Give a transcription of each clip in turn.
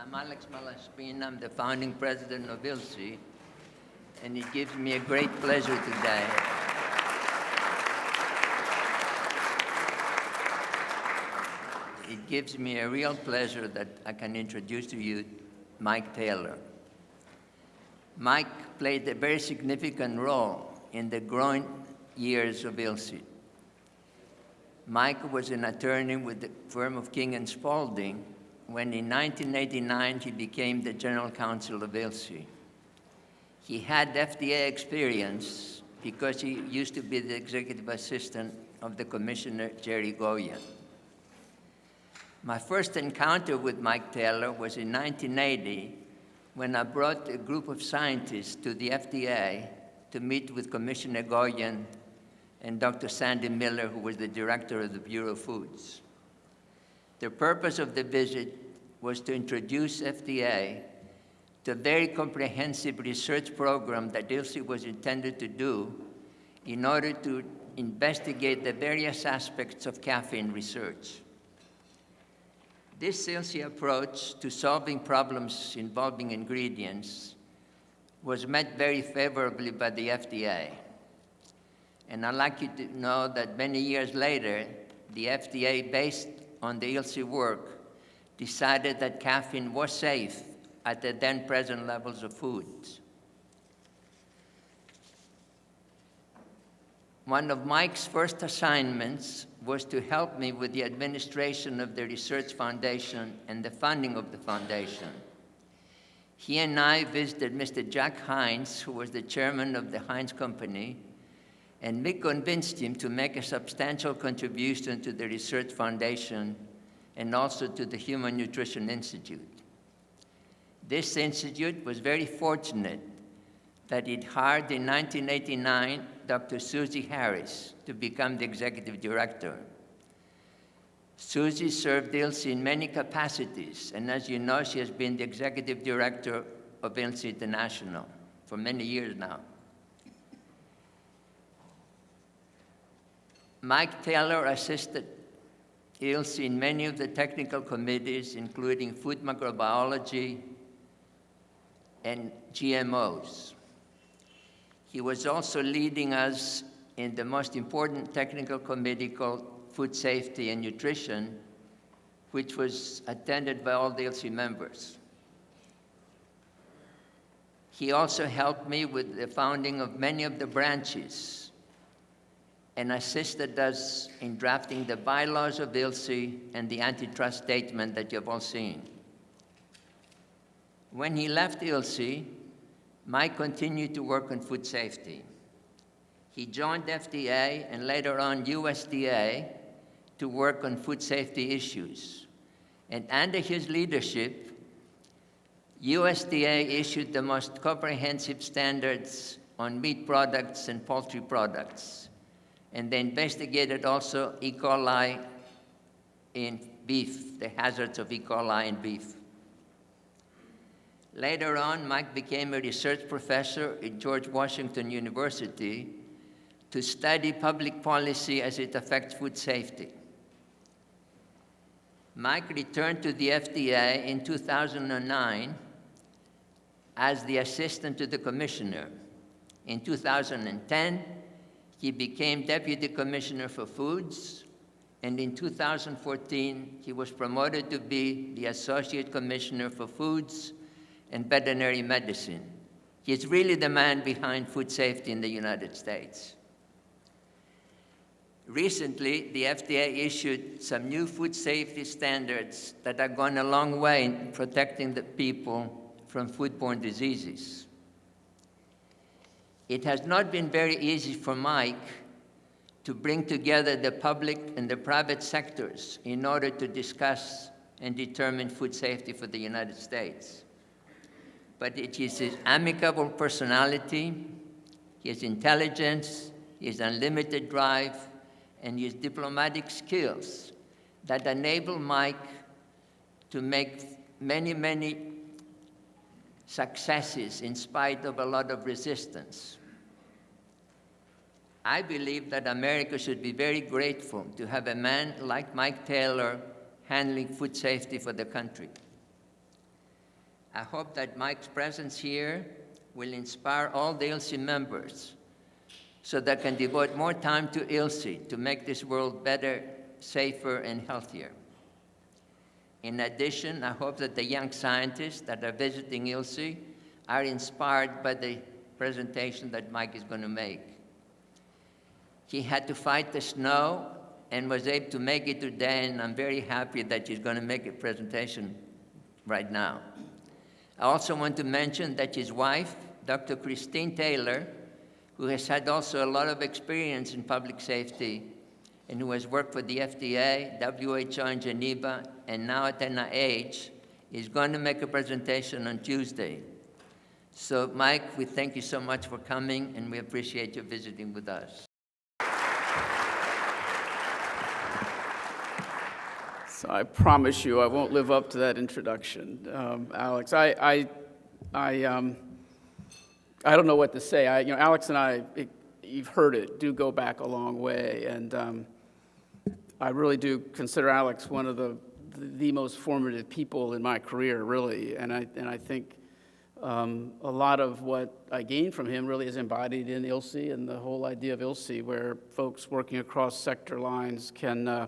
I'm Alex Malaspina. I'm the founding president of ILSI, and it gives me a great pleasure today it gives me a real pleasure that I can introduce to you Mike Taylor. Mike played a very significant role in the growing years of ILSI. Mike was an attorney with the firm of King and Spalding when in 1989 he became the general counsel of ILSI. He had FDA experience because he used to be the executive assistant of the commissioner, Jerry Goyen. My first encounter with Mike Taylor was in 1980 when I brought a group of scientists to the FDA to meet with Commissioner Goyen and Dr. Sandy Miller, who was the director of the Bureau of Foods. The purpose of the visit was to introduce FDA to a very comprehensive research program that ILSI was intended to do in order to investigate the various aspects of caffeine research. This ILSI approach to solving problems involving ingredients was met very favorably by the FDA. And I'd like you to know that many years later, the FDA, based on the ILSI work, decided that caffeine was safe at the then present levels of foods. One of Mike's first assignments was to help me with the administration of the Research Foundation and the funding of the foundation. He and I visited Mr. Jack Hines, who was the chairman of the Hines Company, and we convinced him to make a substantial contribution to the Research Foundation and also to the Human Nutrition Institute. This institute was very fortunate that it hired in 1989 Dr. Susie Harris to become the executive director. Susie served ILSI in many capacities, and as you know, she has been the executive director of ILSI International for many years now. Mike Taylor assisted ILSI in many of the technical committees, including food microbiology and GMOs. He was also leading us in the most important technical committee called Food Safety and Nutrition, which was attended by all the ILSI members. He also helped me with the founding of many of the branches and assisted us in drafting the bylaws of ILSI and the antitrust statement that you've all seen. When he left ILSI, Mike continued to work on food safety. He joined FDA and later on USDA to work on food safety issues. And under his leadership, USDA issued the most comprehensive standards on meat products and poultry products. And they investigated also E. coli in beef, the hazards of E. coli in beef. Later on, Mike became a research professor at George Washington University to study public policy as it affects food safety. Mike returned to the FDA in 2009 as the assistant to the commissioner. In 2010, he became deputy commissioner for foods, and in 2014, he was promoted to be the associate commissioner for foods and veterinary medicine. He's really the man behind food safety in the United States. Recently, the FDA issued some new food safety standards that are going a long way in protecting the people from foodborne diseases. It has not been very easy for Mike to bring together the public and the private sectors in order to discuss and determine food safety for the United States. But it is his amicable personality, his intelligence, his unlimited drive, and his diplomatic skills that enable Mike to make many, many successes in spite of a lot of resistance. I believe that America should be very grateful to have a man like Mike Taylor handling food safety for the country. I hope that Mike's presence here will inspire all the ILSI members so they can devote more time to ILSI to make this world better, safer, and healthier. In addition, I hope that the young scientists that are visiting ILSI are inspired by the presentation that Mike is going to make. He had to fight the snow and was able to make it today, and I'm very happy that he's going to make a presentation right now. I also want to mention that his wife, Dr. Christine Taylor, who has had also a lot of experience in public safety and who has worked for the FDA, WHO in Geneva, and now at NIH, is going to make a presentation on Tuesday. So, Mike, we thank you so much for coming, and we appreciate you visiting with us. So I promise you I won't live up to that introduction, Alex. I don't know what to say. Alex and I, you've heard it, do go back a long way, and I really do consider Alex one of the most formative people in my career, really. And I think a lot of what I gained from him really is embodied in ILSI and the whole idea of ILSI, where folks working across sector lines can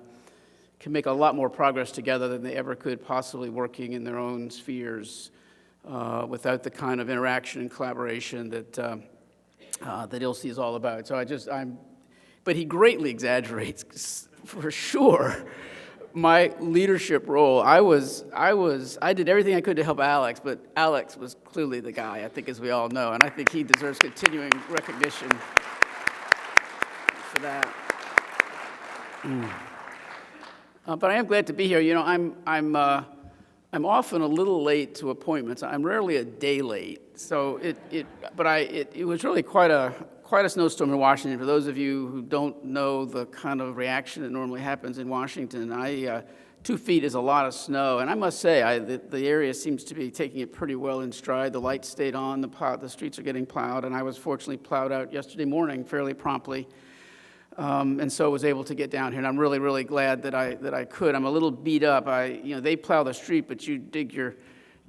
make a lot more progress together than they ever could possibly working in their own spheres without the kind of interaction and collaboration that ILSI is all about. So but he greatly exaggerates, for sure, my leadership role. I did everything I could to help Alex, but Alex was clearly the guy, I think, as we all know, and I think he deserves continuing recognition for that. But I am glad to be here. I'm often a little late to appointments. I'm rarely a day late. So it was really quite a snowstorm in Washington. For those of you who don't know the kind of reaction that normally happens in Washington, 2 feet is a lot of snow, and I must say the area seems to be taking it pretty well in stride. The lights stayed on, the streets are getting plowed, and I was fortunately plowed out yesterday morning fairly promptly. And so I was able to get down here, and I'm really, really glad that I could. I'm a little beat up. They plow the street, but you dig your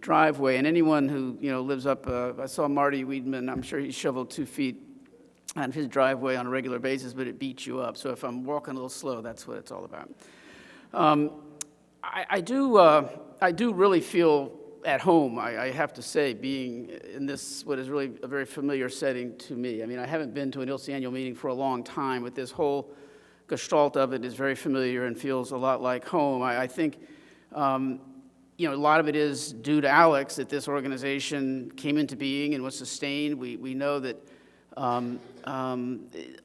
driveway. And anyone who lives up, I saw Marty Weidman. I'm sure he shoveled 2 feet on his driveway on a regular basis, but it beats you up. So if I'm walking a little slow, that's what it's all about. I do really feel at home, I have to say, being in this, what is really a very familiar setting to me. I mean, I haven't been to an ILSI annual meeting for a long time, but this whole gestalt of it is very familiar and feels a lot like home. I think, a lot of it is due to Alex that this organization came into being and was sustained. We know that a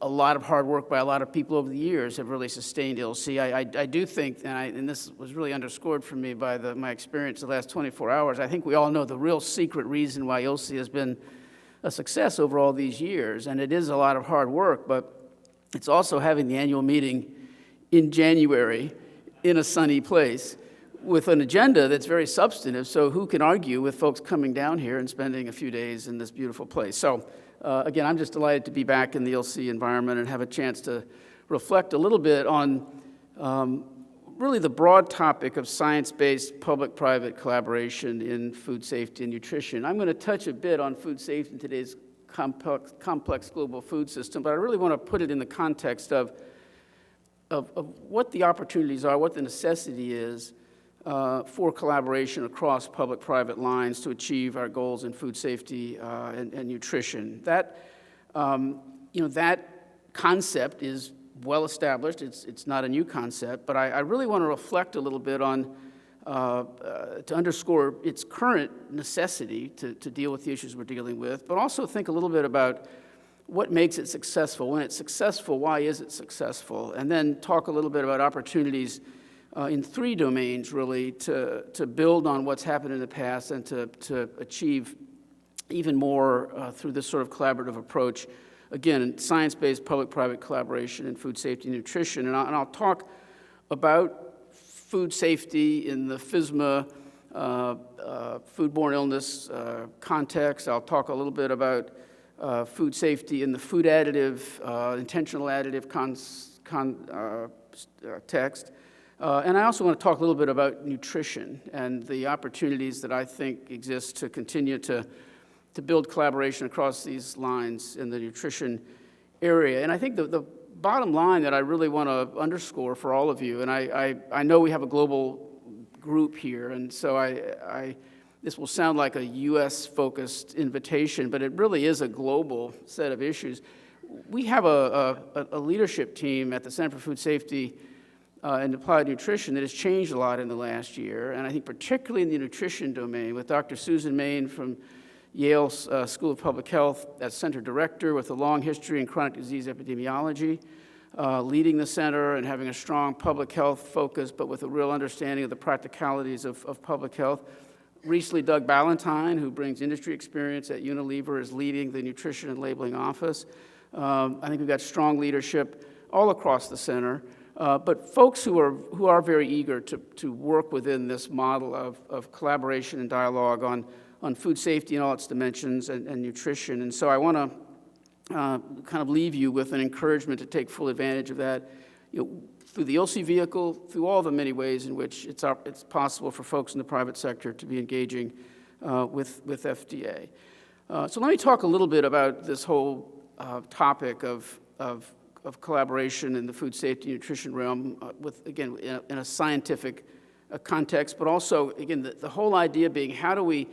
lot of hard work by a lot of people over the years have really sustained ILSI. I do think, and this was really underscored for me by my experience the last 24 hours, I think we all know the real secret reason why ILSI has been a success over all these years, and it is a lot of hard work, but it's also having the annual meeting in January in a sunny place with an agenda that's very substantive, so who can argue with folks coming down here and spending a few days in this beautiful place? So again, I'm just delighted to be back in the ILSI environment and have a chance to reflect a little bit on really the broad topic of science-based public-private collaboration in food safety and nutrition. I'm going to touch a bit on food safety in today's complex global food system, but I really want to put it in the context of what the opportunities are, what the necessity is for collaboration across public-private lines to achieve our goals in food safety and nutrition. That concept is well established. It's not a new concept, but I really want to reflect a little bit on to underscore its current necessity to deal with the issues we're dealing with, but also think a little bit about what makes it successful. When it's successful, why is it successful? And then talk a little bit about opportunities in 3 domains, really, to build on what's happened in the past and to achieve even more through this sort of collaborative approach. Again, science-based public-private collaboration in food safety and nutrition. And I'll talk about food safety in the FSMA, foodborne illness context. I'll talk a little bit about food safety in the food additive, intentional additive context. And I also want to talk a little bit about nutrition and the opportunities that I think exist to continue to build collaboration across these lines in the nutrition area. And I think the bottom line that I really want to underscore for all of you, and I know we have a global group here, and so this will sound like a U.S.-focused invitation, but it really is a global set of issues. We have a leadership team at the Center for Food Safety and Applied Nutrition that has changed a lot in the last year, and I think particularly in the nutrition domain, with Dr. Susan Main from Yale School of Public Health as center director with a long history in chronic disease epidemiology, leading the center and having a strong public health focus, but with a real understanding of the practicalities of public health. Recently, Doug Ballantyne, who brings industry experience at Unilever, is leading the nutrition and labeling office. I think we've got strong leadership all across the center, but folks who are very eager to work within this model of collaboration and dialogue on food safety in all its dimensions and nutrition. And so I want to kind of leave you with an encouragement to take full advantage of that, through the ILSI vehicle, through all the many ways in which it's possible for folks in the private sector to be engaging with FDA. So let me talk a little bit about this whole topic of collaboration in the food safety and nutrition realm, again, in a scientific context, but also, again, the whole idea being, how do we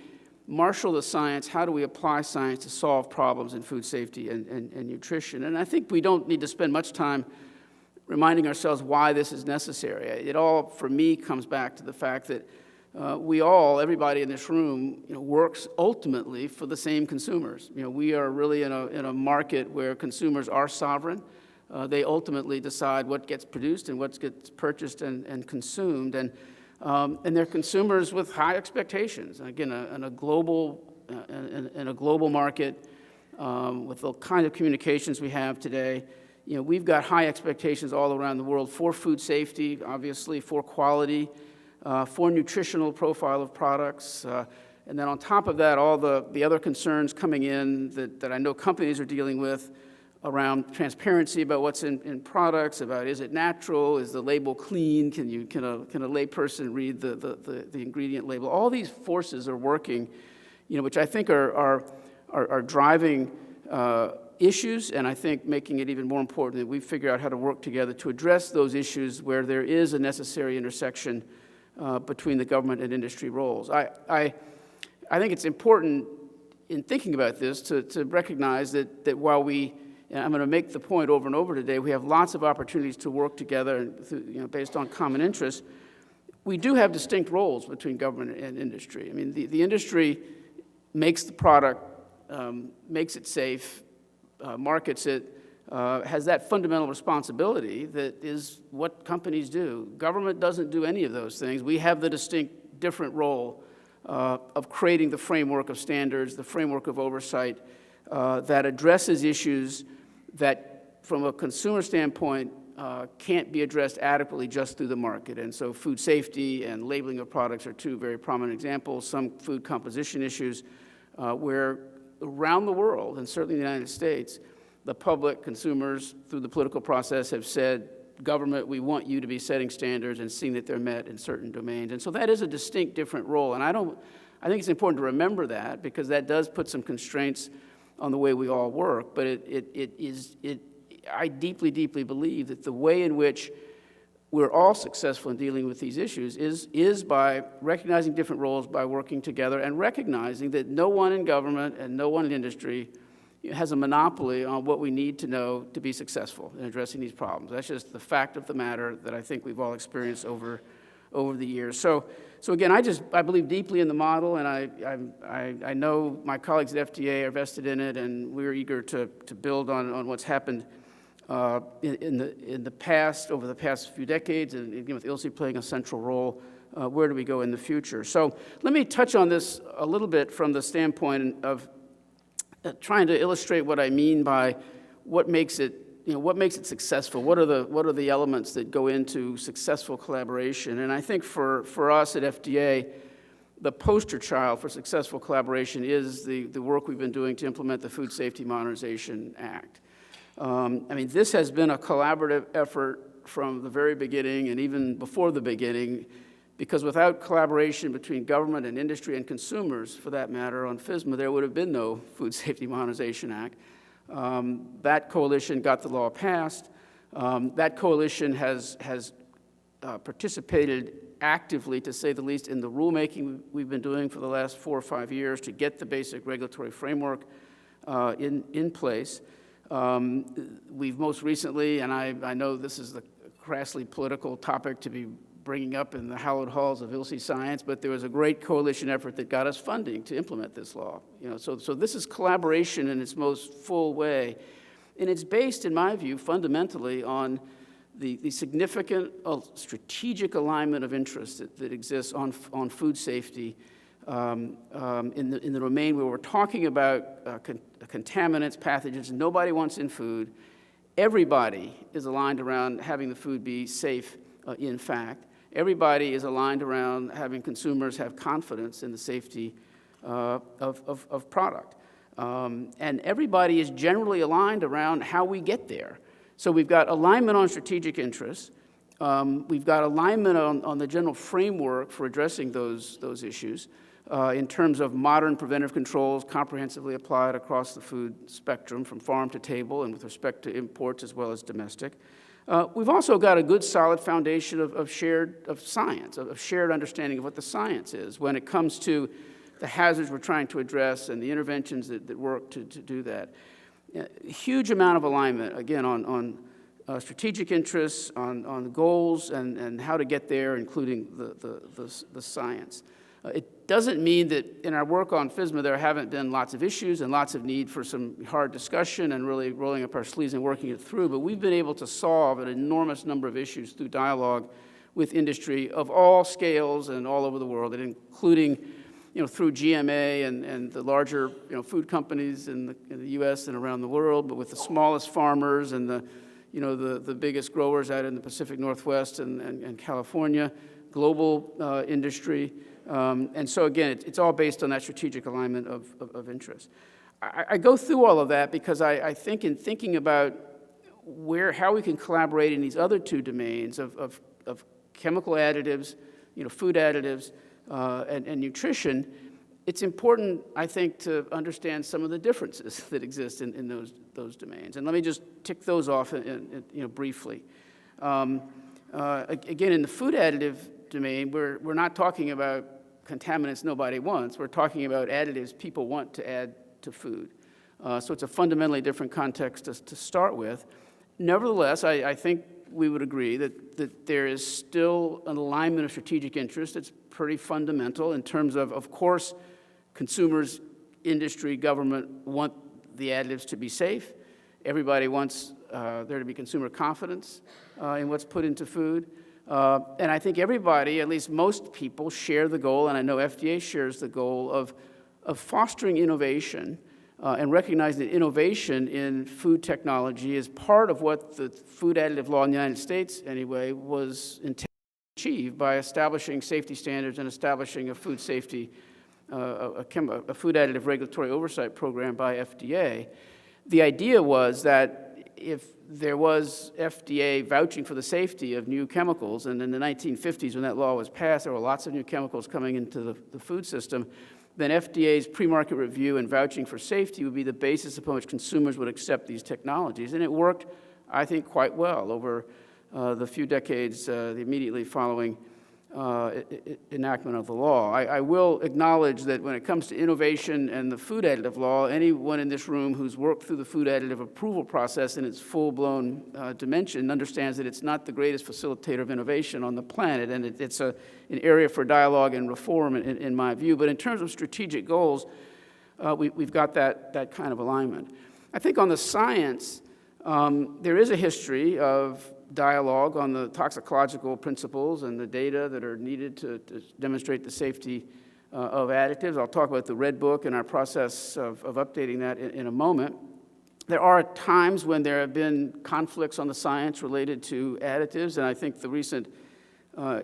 marshal the science, how do we apply science to solve problems in food safety and nutrition? And I think we don't need to spend much time reminding ourselves why this is necessary. It all, for me, comes back to the fact that everybody in this room, works ultimately for the same consumers. We are really in a market where consumers are sovereign. They ultimately decide what gets produced and what gets purchased and consumed, and they're consumers with high expectations. And again, in a global market, with the kind of communications we have today, we've got high expectations all around the world for food safety, obviously, for quality, for nutritional profile of products, and then on top of that, all the other concerns coming in that I know companies are dealing with around transparency about what's in products, about is it natural, is the label clean, can a layperson read the ingredient label? All these forces are working, which I think are driving issues, and I think making it even more important that we figure out how to work together to address those issues where there is a necessary intersection between the government and industry roles. I think it's important in thinking about this to recognize that while and I'm going to make the point over and over today, we have lots of opportunities to work together based on common interests. We do have distinct roles between government and industry. I mean, the industry makes the product, makes it safe, markets it, has that fundamental responsibility that is what companies do. Government doesn't do any of those things. We have the distinct different role of creating the framework of standards, the framework of oversight that addresses issues that, from a consumer standpoint, can't be addressed adequately just through the market. And so food safety and labeling of products are two very prominent examples. Some food composition issues where around the world, and certainly in the United States, the public, consumers, through the political process have said, government, we want you to be setting standards and seeing that they're met in certain domains. And so that is a distinct different role. And I think it's important to remember that, because that does put some constraints on the way we all work, but I deeply, deeply believe that the way in which we're all successful in dealing with these issues is by recognizing different roles, by working together, and recognizing that no one in government and no one in industry has a monopoly on what we need to know to be successful in addressing these problems. That's just the fact of the matter that I think we've all experienced over the years. So again, I believe deeply in the model, and I know my colleagues at FDA are vested in it, and we're eager to build on what's happened in the past, over the past few decades, and again, with ILSI playing a central role. Where do we go in the future? So let me touch on this a little bit from the standpoint of trying to illustrate what I mean by what makes it successful. What are the elements that go into successful collaboration? And I think for us at FDA, the poster child for successful collaboration is the work we've been doing to implement the Food Safety Modernization Act. This has been a collaborative effort from the very beginning and even before the beginning, because without collaboration between government and industry and consumers, for that matter, on FSMA, there would have been no Food Safety Modernization Act. That coalition got the law passed. That coalition has participated actively, to say the least, in the rulemaking we've been doing for the last 4 or 5 years to get the basic regulatory framework in place. We've most recently, and I know this is the crassly political topic to be bringing up in the hallowed halls of ILSI science, but there was a great coalition effort that got us funding to implement this law. So this is collaboration in its most full way, and it's based, in my view, fundamentally on the significant strategic alignment of interest that exists on food safety in the domain where we're talking about contaminants, pathogens nobody wants in food. Everybody is aligned around having the food be safe, in fact. Everybody is aligned around having consumers have confidence in the safety of product. And everybody is generally aligned around how we get there. So we've got alignment on strategic interests. We've got alignment on the general framework for addressing those issues in terms of modern preventive controls comprehensively applied across the food spectrum from farm to table and with respect to imports as well as domestic. We've also got a good solid foundation of science, of shared understanding of what the science is when it comes to the hazards we're trying to address and the interventions that work to do that. A huge amount of alignment, again, on strategic interests, on goals and how to get there, including the science. It doesn't mean that in our work on FSMA there haven't been lots of issues and lots of need for some hard discussion and really rolling up our sleeves and working it through, but we've been able to solve an enormous number of issues through dialogue with industry of all scales and all over the world, and including through GMA and the larger food companies in the U.S. and around the world, but with the smallest farmers and the biggest growers out in the Pacific Northwest and California, global industry. And so again, it's all based on that strategic alignment of interest. I go through all of that because I think in thinking about how we can collaborate in these other two domains of chemical additives, food additives, and nutrition, it's important, I think, to understand some of the differences that exist in those domains. And let me just tick those off briefly. Again, in the food additive domain, we're not talking about contaminants nobody wants. We're talking about additives people want to add to food. So it's a fundamentally different context to start with. Nevertheless, I think we would agree that there is still an alignment of strategic interest that's pretty fundamental in terms of course, consumers, industry, government want the additives to be safe. Everybody wants there to be consumer confidence in what's put into food. And I think everybody, at least most people, share the goal, and I know FDA shares the goal of fostering innovation and recognizing that innovation in food technology is part of what the food additive law in the United States, anyway, was intended to achieve by establishing safety standards and establishing a food safety, a food additive regulatory oversight program by FDA. The idea was that if there was FDA vouching for the safety of new chemicals, and in the 1950s when that law was passed, there were lots of new chemicals coming into the food system, then FDA's pre-market review and vouching for safety would be the basis upon which consumers would accept these technologies. And it worked, I think, quite well over the few decades immediately following enactment of the law. I will acknowledge that when it comes to innovation and the food additive law, anyone in this room who's worked through the food additive approval process in its full-blown dimension understands that it's not the greatest facilitator of innovation on the planet, and it's an area for dialogue and reform in my view. But in terms of strategic goals, we've got that kind of alignment. I think on the science, there is a history of dialogue on the toxicological principles and the data that are needed to demonstrate the safety of additives. I'll talk about the Red Book and our process of updating that in a moment. There are times when there have been conflicts on the science related to additives, and I think the recent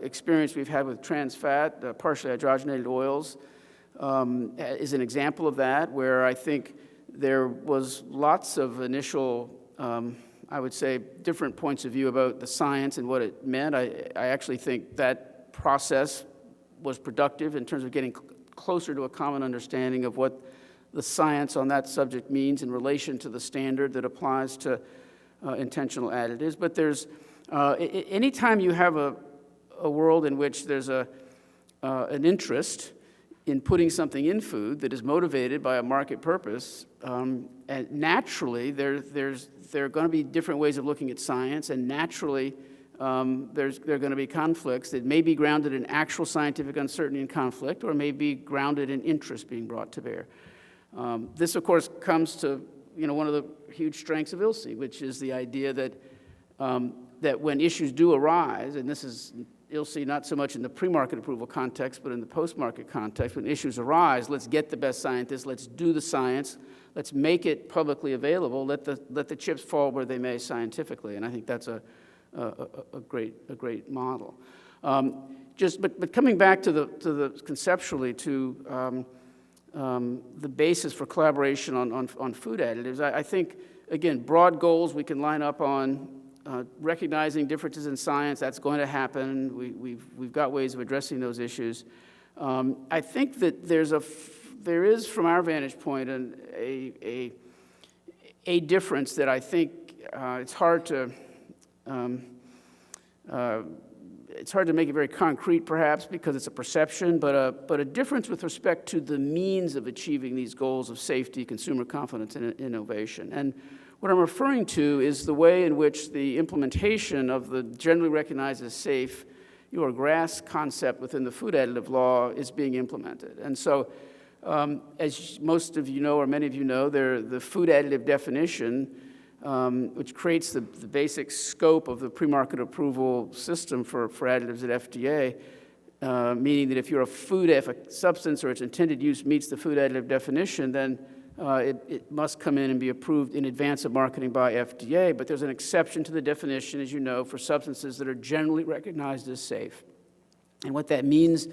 experience we've had with trans fat, partially hydrogenated oils, is an example of that, where I think there was lots of initial I would say, different points of view about the science and what it meant. I actually think that process was productive in terms of getting closer to a common understanding of what the science on that subject means in relation to the standard that applies to intentional additives. But there's, anytime you have a world in which there's an interest in putting something in food that is motivated by a market purpose, and naturally there are going to be different ways of looking at science, and naturally there are going to be conflicts that may be grounded in actual scientific uncertainty and conflict, or may be grounded in interest being brought to bear. This, of course, comes to one of the huge strengths of ILSI, which is the idea that that when issues do arise, and this is ILSI not so much in the pre-market approval context, but in the post-market context, when issues arise, let's get the best scientists, let's do the science, let's make it publicly available, let the chips fall where they may scientifically, and I think that's a great model. But coming back to the conceptually to the basis for collaboration on food additives, I think, again, broad goals we can line up on. Recognizing differences in science, that's going to happen. We've got ways of addressing those issues. I think that there is, from our vantage point, a difference that I think it's hard to make it very concrete, perhaps, because it's a perception, but a difference with respect to the means of achieving these goals of safety, consumer confidence, and innovation. And what I'm referring to is the way in which the implementation of the generally recognized as safe or GRAS concept within the food additive law is being implemented. And so, as most of you know, or many of you know, the food additive definition, which creates the basic scope of the pre-market approval system for additives at FDA, meaning that if a substance or its intended use meets the food additive definition, then it must come in and be approved in advance of marketing by FDA, but there's an exception to the definition, as you know, for substances that are generally recognized as safe. And what that means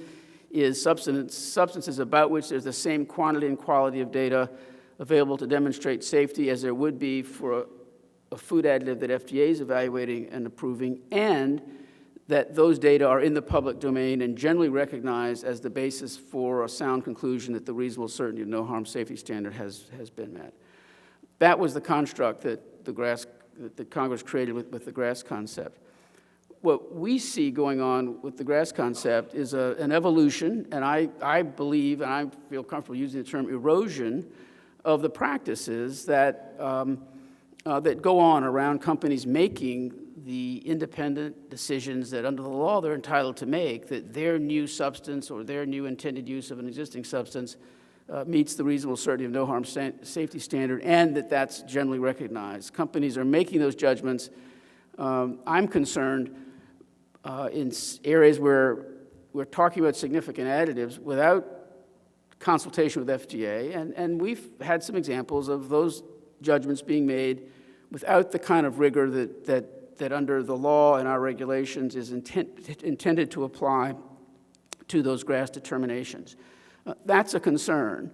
is substances about which there's the same quantity and quality of data available to demonstrate safety as there would be for a food additive that FDA is evaluating and approving, and that those data are in the public domain and generally recognized as the basis for a sound conclusion that the reasonable certainty of no harm safety standard has been met. That was the construct that that Congress created with the GRAS concept. What we see going on with the GRAS concept is an evolution, and I believe, and I feel comfortable using the term erosion, of the practices that go on around companies making the independent decisions that under the law they're entitled to make, that their new substance or their new intended use of an existing substance meets the reasonable certainty of no harm safety standard, and that's generally recognized. Companies are making those judgments. I'm concerned in areas where we're talking about significant additives without consultation with FDA, and we've had some examples of those judgments being made without the kind of rigor that under the law and our regulations is intended to apply to those GRAS determinations. That's a concern.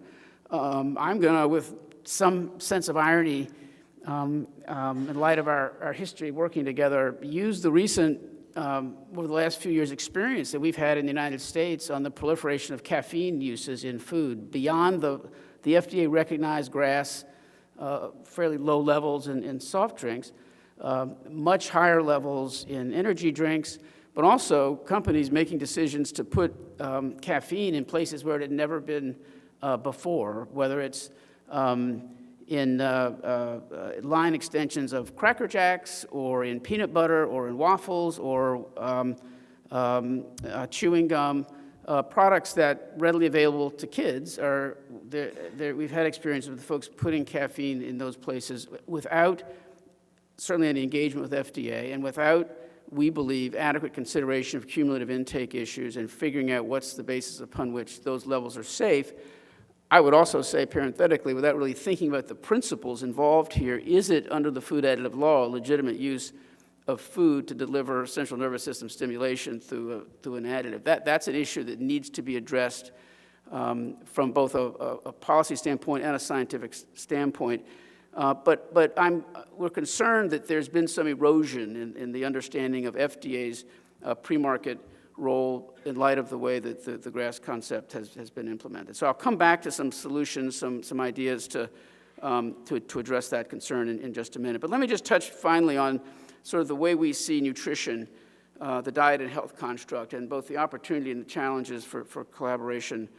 I'm going to, with some sense of irony, in light of our history working together, use the recent, over the last few years, experience that we've had in the United States on the proliferation of caffeine uses in food beyond the FDA-recognized GRAS, fairly low levels in soft drinks, much higher levels in energy drinks, but also companies making decisions to put caffeine in places where it had never been before, whether it's in line extensions of Cracker Jacks, or in peanut butter, or in waffles, or chewing gum. Products that readily available to kids we've had experience with folks putting caffeine in those places without certainly any engagement with FDA, and without, we believe, adequate consideration of cumulative intake issues and figuring out what's the basis upon which those levels are safe. I would also say, parenthetically, without really thinking about the principles involved here, is it under the food additive law a legitimate use of food to deliver central nervous system stimulation through an additive? That's an issue that needs to be addressed from both a policy standpoint and a scientific standpoint. We're concerned that there's been some erosion in the understanding of FDA's pre-market role in light of the way that the GRAS concept has been implemented. So I'll come back to some solutions, some ideas to address that concern in just a minute. But let me just touch finally on sort of the way we see nutrition, the diet and health construct, and both the opportunity and the challenges for collaboration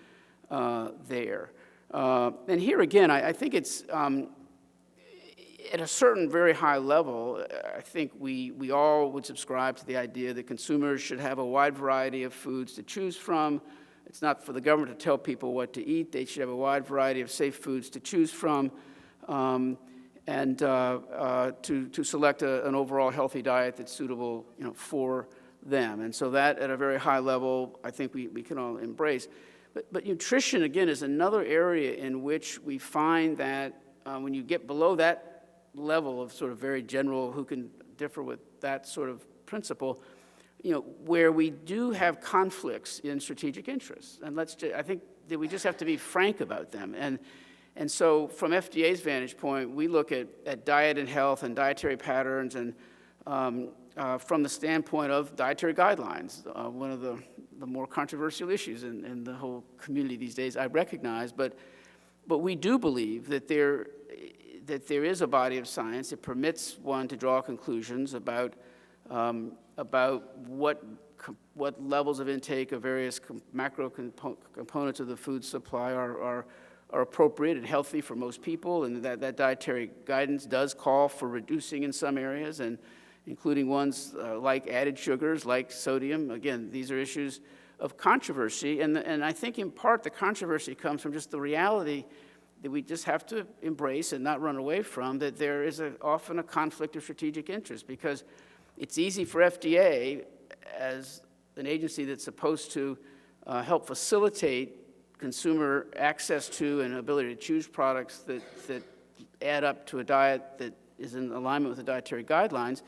there. And here again, I think it's at a certain very high level, I think we all would subscribe to the idea that consumers should have a wide variety of foods to choose from. It's not for the government to tell people what to eat. They should have a wide variety of safe foods to choose from, and to select an overall healthy diet that's suitable, for them. And so that, at a very high level, I think we can all embrace. But nutrition, again, is another area in which we find that when you get below that level of sort of very general, who can differ with that sort of principle, where we do have conflicts in strategic interests. And I think that we just have to be frank about them. And so from FDA's vantage point, we look at diet and health and dietary patterns, and from the standpoint of dietary guidelines, one of the more controversial issues in the whole community these days, I recognize, but we do believe that there is a body of science that permits one to draw conclusions about what levels of intake of various macro components of the food supply are appropriate and healthy for most people, and that dietary guidance does call for reducing in some areas, and including ones like added sugars, like sodium. Again, these are issues of controversy, and I think in part the controversy comes from just the reality that we just have to embrace and not run away from, that there is often a conflict of strategic interest, because it's easy for FDA, as an agency that's supposed to help facilitate consumer access to and ability to choose products that add up to a diet that is in alignment with the dietary guidelines.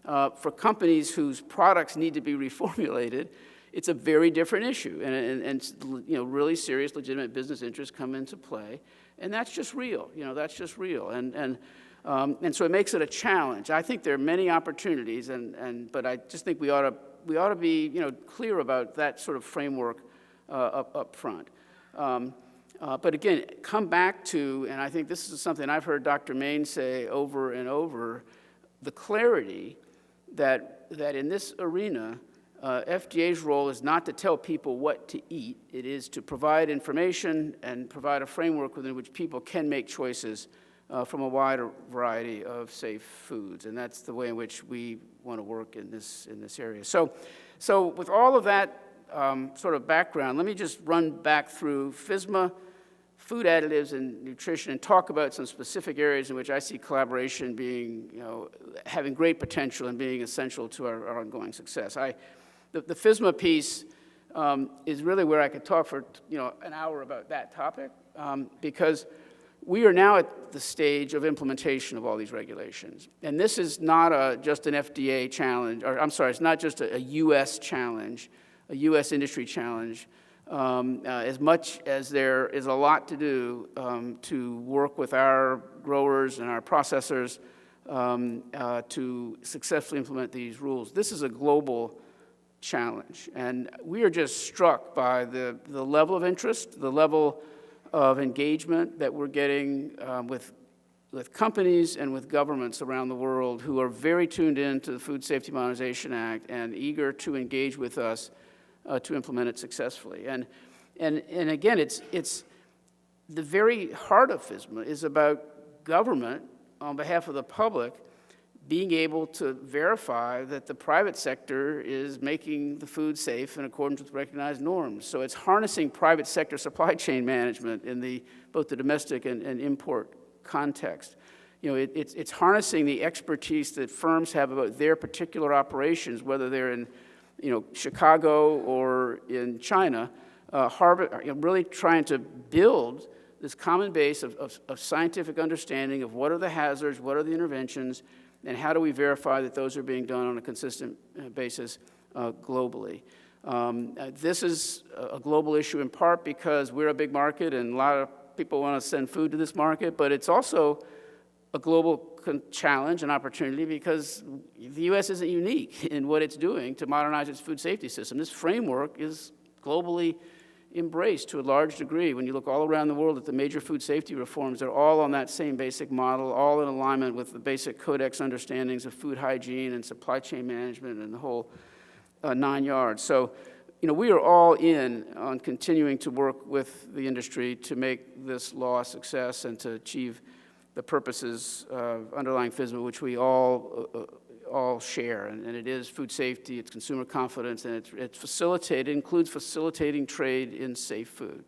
For companies whose products need to be reformulated, it's a very different issue, and really serious legitimate business interests come into play. And that's just real, that's just real. And so it makes it a challenge. I think there are many opportunities, but I just think we ought to be, clear about that sort of framework up front. But again, come back to, and I think this is something I've heard Dr. Main say over and over, the clarity that in this arena, FDA's role is not to tell people what to eat. It is to provide information and provide a framework within which people can make choices from a wider variety of safe foods. And that's the way in which we want to work in this area. So with all of that sort of background, let me just run back through FSMA, food additives, and nutrition, and talk about some specific areas in which I see collaboration being, having great potential and being essential to our ongoing success. The FSMA piece is really where I could talk for an hour about that topic, because we are now at the stage of implementation of all these regulations. And this is not just an FDA challenge, or I'm sorry, it's not just a U.S. challenge, a U.S. industry challenge, as much as there is a lot to do to work with our growers and our processors to successfully implement these rules. This is a global challenge, and we are just struck by the level of interest, the level of engagement that we're getting with companies and with governments around the world who are very tuned in to the Food Safety Modernization Act and eager to engage with us to implement it successfully. And again, it's the very heart of FSMA is about government on behalf of the public being able to verify that the private sector is making the food safe in accordance with recognized norms. So it's harnessing private sector supply chain management in both the domestic and import context. It's harnessing the expertise that firms have about their particular operations, whether they're in Chicago or in China, really trying to build this common base of scientific understanding of what are the hazards, what are the interventions, and how do we verify that those are being done on a consistent basis globally. This is a global issue in part because we're a big market and a lot of people want to send food to this market, but it's also a global challenge and opportunity because the U.S. isn't unique in what it's doing to modernize its food safety system. This framework is globally embraced to a large degree. When you look all around the world at the major food safety reforms, they're all on that same basic model, all in alignment with the basic codex understandings of food hygiene and supply chain management and the whole 9 yards. So, we are all in on continuing to work with the industry to make this law a success and to achieve the purposes underlying FSMA, which we all share, and it is food safety, it's consumer confidence, and it includes facilitating trade in safe food.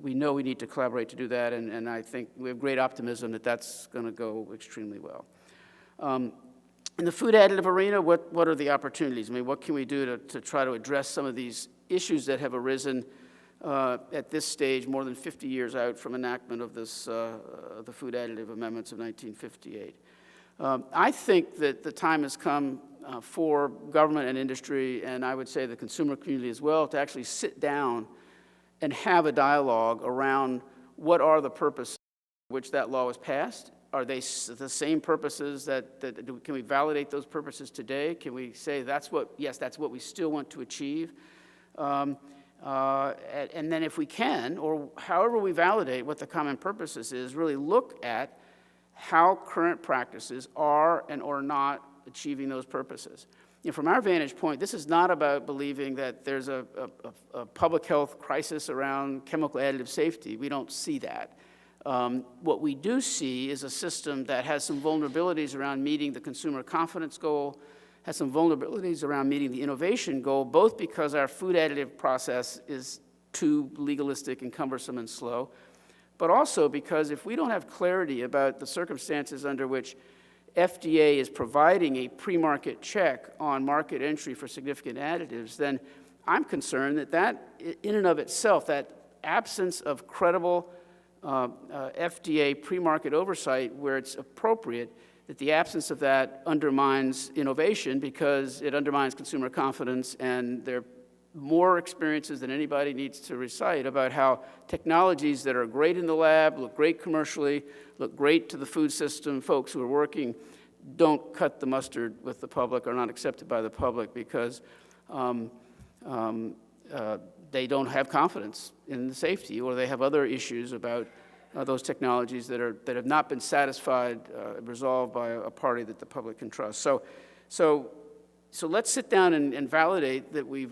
We know we need to collaborate to do that, and I think we have great optimism that that's going to go extremely well. In the food additive arena, what are the opportunities? I mean, what can we do to try to address some of these issues that have arisen at this stage, more than 50 years out from enactment of this, the food additive amendments of 1958? I think that the time has come for government and industry, and I would say the consumer community as well, to actually sit down and have a dialogue around what are the purposes for which that law was passed. Are they the same purposes can we validate those purposes today? Can we say that's what we still want to achieve? And then if we can, or however we validate what the common purposes is, really look at how current practices are and are not achieving those purposes. From our vantage point, this is not about believing that there's a public health crisis around chemical additive safety. We don't see that. What we do see is a system that has some vulnerabilities around meeting the consumer confidence goal, has some vulnerabilities around meeting the innovation goal, both because our food additive process is too legalistic and cumbersome and slow, but also because if we don't have clarity about the circumstances under which FDA is providing a pre-market check on market entry for significant additives, then I'm concerned that in and of itself, that absence of credible FDA pre-market oversight where it's appropriate, that the absence of that undermines innovation because it undermines consumer confidence, and there are more experiences than anybody needs to recite about how technologies that are great in the lab, look great commercially, look great to the food system folks who are working, don't cut the mustard with the public, are not accepted by the public because they don't have confidence in the safety, or they have other issues about those technologies that have not been satisfied, resolved by a party that the public can trust. So let's sit down and validate that we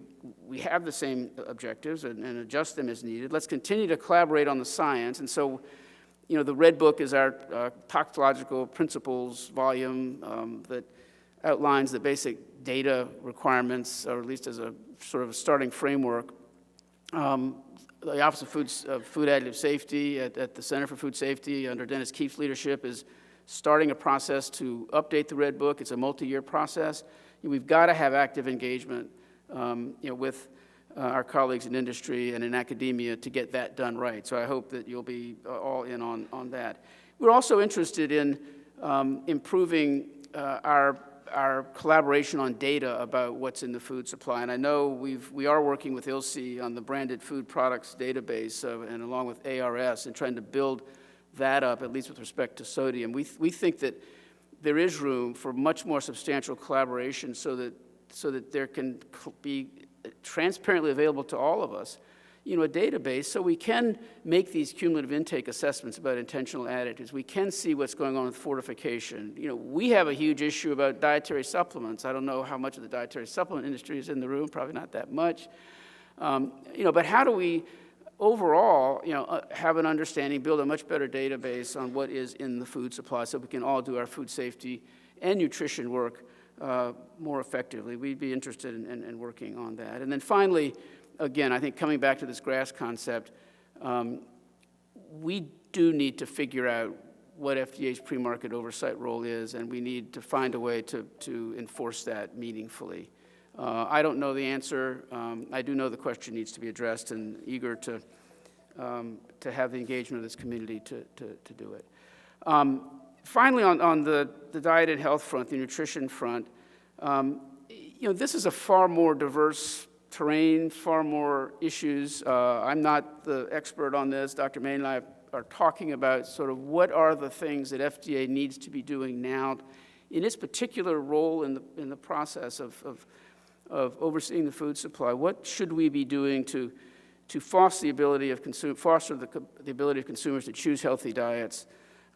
have the same objectives and adjust them as needed. Let's continue to collaborate on the science. And so, the Red Book is our toxicological principles volume that outlines the basic data requirements, or at least as a sort of a starting framework. The Office of Food Additive Safety at the Center for Food Safety under Dennis Keefe's leadership is starting a process to update the Red Book. It's a multi-year process. We've got to have active engagement with our colleagues in industry and in academia to get that done right. So I hope that you'll be all in on that. We're also interested in improving our collaboration on data about what's in the food supply. And I know we are working with ILSI on the branded food products database and along with ARS and trying to build that up, at least with respect to sodium. We think that there is room for much more substantial collaboration so that there can be transparently available to all of us, a database so we can make these cumulative intake assessments about intentional additives. We can see what's going on with fortification. We have a huge issue about dietary supplements. I don't know how much of the dietary supplement industry is in the room, probably not that much. But how do we overall, have an understanding, build a much better database on what is in the food supply so we can all do our food safety and nutrition work more effectively? We'd be interested in working on that. And then finally, again, I think coming back to this GRASS concept, we do need to figure out what FDA's pre-market oversight role is, and we need to find a way to enforce that meaningfully. I don't know the answer. I do know the question needs to be addressed, and eager to have the engagement of this community to do it. Finally, on the diet and health front, the nutrition front, this is a far more diverse terrain, far more issues. I'm not the expert on this. Dr. Main and I are talking about sort of what are the things that FDA needs to be doing now in its particular role in the process of overseeing the food supply. What should we be doing to foster the ability of the ability of consumers to choose healthy diets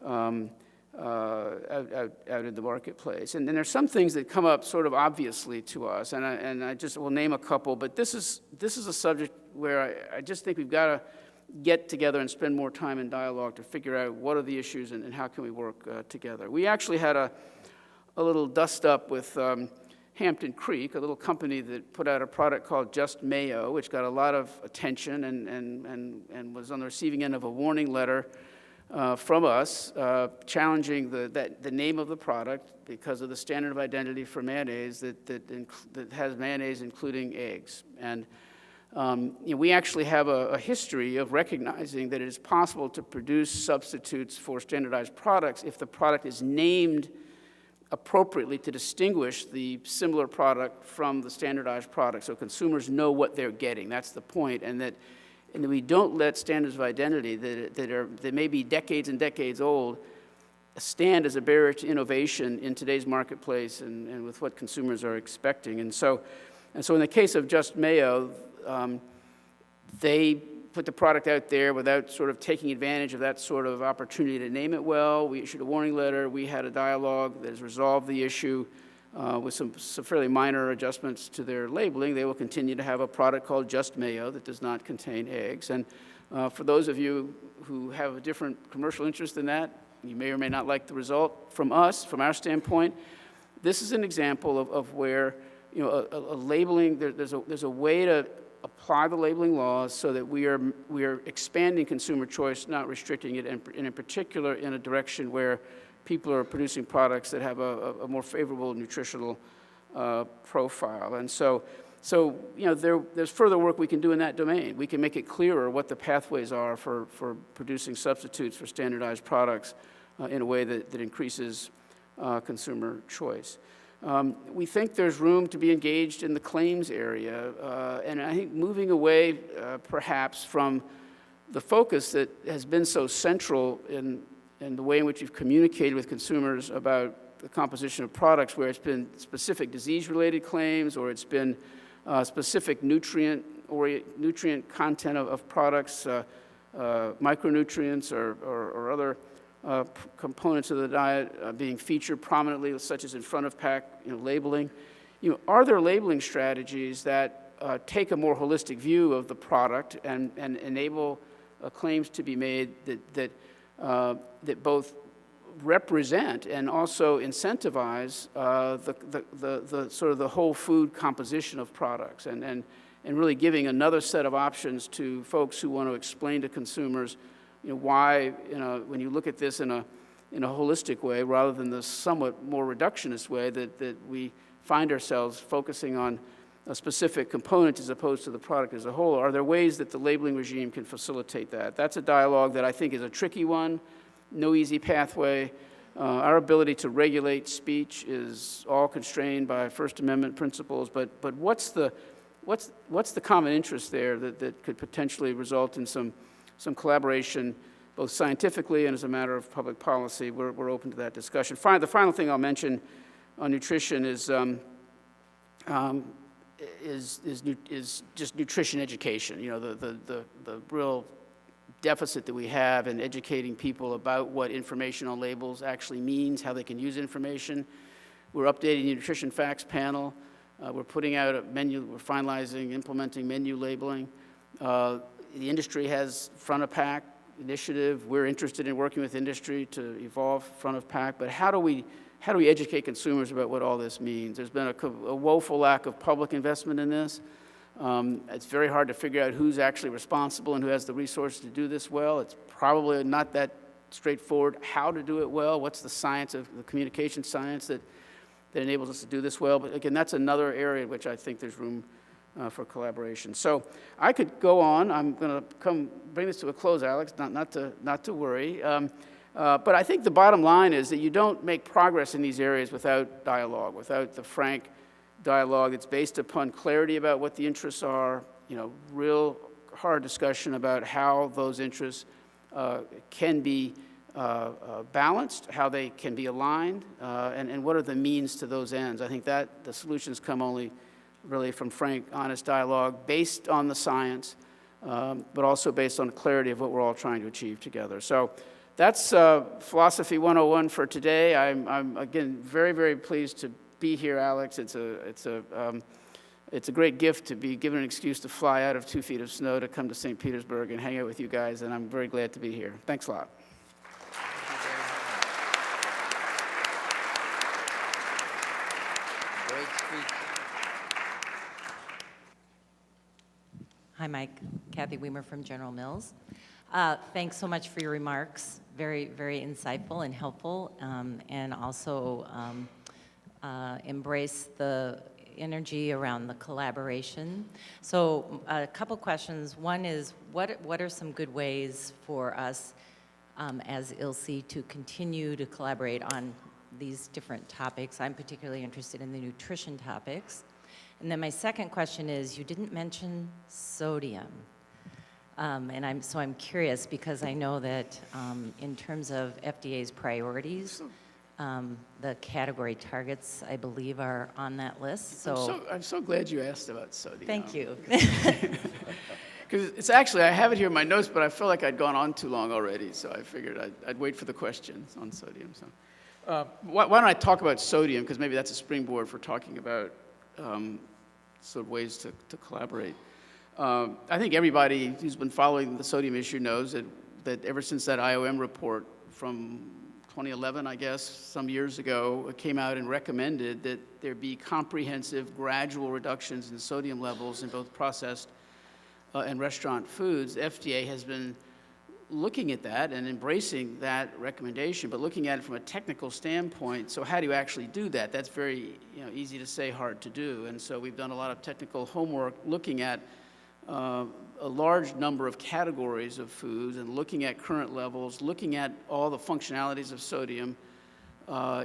out in the marketplace? And there's some things that come up sort of obviously to us, and I just will name a couple. But this is a subject where I just think we've got to get together and spend more time in dialogue to figure out what are the issues and how can we work together. We actually had a little dust up with Hampton Creek, a little company that put out a product called Just Mayo, which got a lot of attention and was on the receiving end of a warning letter from us, challenging the name of the product because of the standard of identity for mayonnaise that has mayonnaise including eggs. And we actually have a history of recognizing that it is possible to produce substitutes for standardized products if the product is named appropriately to distinguish the similar product from the standardized product, so consumers know what they're getting. That's the point, and that we don't let standards of identity that may be decades and decades old stand as a barrier to innovation in today's marketplace and with what consumers are expecting. And so in the case of Just Mayo, they put the product out there without sort of taking advantage of that sort of opportunity to name it well. We issued a warning letter. We had a dialogue that has resolved the issue with some fairly minor adjustments to their labeling. They will continue to have a product called Just Mayo that does not contain eggs. And for those of you who have a different commercial interest in that, you may or may not like the result. From us, from our standpoint, this is an example of where a labeling, there's a way to apply the labeling laws so that we are expanding consumer choice, not restricting it, and in particular in a direction where people are producing products that have a more favorable nutritional profile. And so there's further work we can do in that domain. We can make it clearer what the pathways are for producing substitutes for standardized products in a way that increases consumer choice. We think there's room to be engaged in the claims area, and I think moving away perhaps from the focus that has been so central in the way in which we've communicated with consumers about the composition of products, where it's been specific disease-related claims or it's been specific nutrient content of products, micronutrients or other components of the diet being featured prominently, such as in front-of-pack labeling. Are there labeling strategies that take a more holistic view of the product and enable claims to be made that both represent and also incentivize the sort of the whole food composition of products and really giving another set of options to folks who want to explain to consumers why, when you look at this in a holistic way, rather than the somewhat more reductionist way that we find ourselves focusing on a specific component as opposed to the product as a whole. Are there ways that the labeling regime can facilitate that? That's a dialogue that I think is a tricky one, no easy pathway. Our ability to regulate speech is all constrained by First Amendment principles, but what's the common interest there that could potentially result in some collaboration, both scientifically and as a matter of public policy? We're open to that discussion. The final thing I'll mention on nutrition is just nutrition education. The real deficit that we have in educating people about what information on labels actually means, how they can use information. We're updating the nutrition facts panel. We're putting out a menu. We're finalizing, implementing menu labeling. The industry has front-of-pack initiative. We're interested in working with industry to evolve front-of-pack, but how do we educate consumers about what all this means? There's been a woeful lack of public investment in this. It's very hard to figure out who's actually responsible and who has the resources to do this well. It's probably not that straightforward how to do it well. What's the science of the communication science that enables us to do this well? But again, that's another area in which I think there's room for collaboration. So I could go on. I'm going to bring this to a close, Alex, not to worry. But I think the bottom line is that you don't make progress in these areas without dialogue, without the frank dialogue that's based upon clarity about what the interests are, real hard discussion about how those interests can be balanced, how they can be aligned, and what are the means to those ends. I think that the solutions come only really from frank, honest dialogue based on the science, but also based on the clarity of what we're all trying to achieve together. So that's Philosophy 101 for today. I'm again, very, very pleased to be here, Alex. It's a great gift to be given an excuse to fly out of 2 feet of snow to come to St. Petersburg and hang out with you guys, and I'm very glad to be here. Thanks a lot. Great speech. Hi, Mike. Kathy Weimer from General Mills. Thanks so much for your remarks. Very, very insightful and helpful, and also embrace the energy around the collaboration. So a couple questions. One is, what are some good ways for us as ILSI to continue to collaborate on these different topics? I'm particularly interested in the nutrition topics. And then my second question is, you didn't mention sodium. And I'm curious because I know that in terms of FDA's priorities, the category targets, I believe, are on that list. So I'm so glad you asked about sodium. thank you. Because it's actually, I have it here in my notes, but I feel like I'd gone on too long already, so I figured I'd wait for the questions on sodium. So, why don't I talk about sodium, because maybe that's a springboard for talking about sort of ways to collaborate. I think everybody who's been following the sodium issue knows that ever since that IOM report from 2011, I guess, some years ago, came out and recommended that there be comprehensive, gradual reductions in sodium levels in both processed and restaurant foods. The FDA has been looking at that and embracing that recommendation, but looking at it from a technical standpoint. So how do you actually do that? That's very easy to say, hard to do. And so we've done a lot of technical homework looking at a large number of categories of foods and looking at current levels, looking at all the functionalities of sodium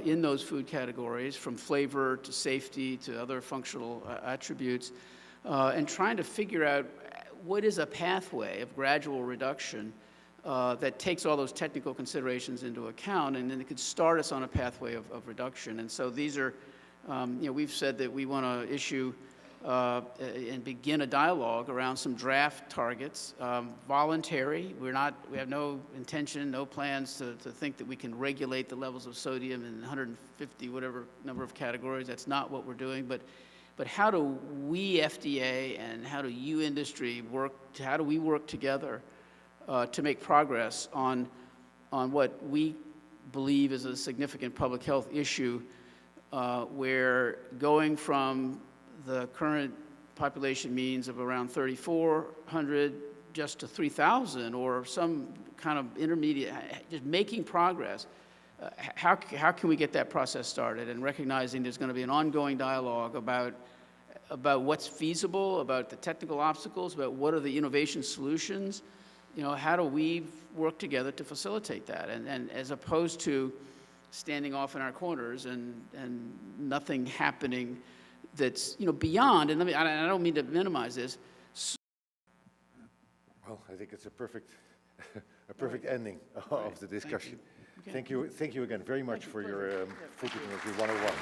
in those food categories, from flavor to safety to other functional attributes, and trying to figure out what is a pathway of gradual reduction that takes all those technical considerations into account, and then it could start us on a pathway of reduction. And so these are, we've said that we want to issue and begin a dialogue around some draft targets, voluntary. We have no intention, no plans to think that we can regulate the levels of sodium in 150 whatever number of categories. That's not what we're doing. But how do we, FDA, and how do you, industry, how do we work together to make progress on what we believe is a significant public health issue, where going from the current population means of around 3,400 just to 3,000, or some kind of intermediate, just making progress. How can we get that process started, and recognizing there's going to be an ongoing dialogue about what's feasible, about the technical obstacles, about what are the innovation solutions. How do we work together to facilitate that? And as opposed to standing off in our corners and nothing happening that's beyond. And I don't mean to minimize this. Well, I think it's a perfect ending of the discussion. Thank you. Thank you again very much for your Food Technology 101.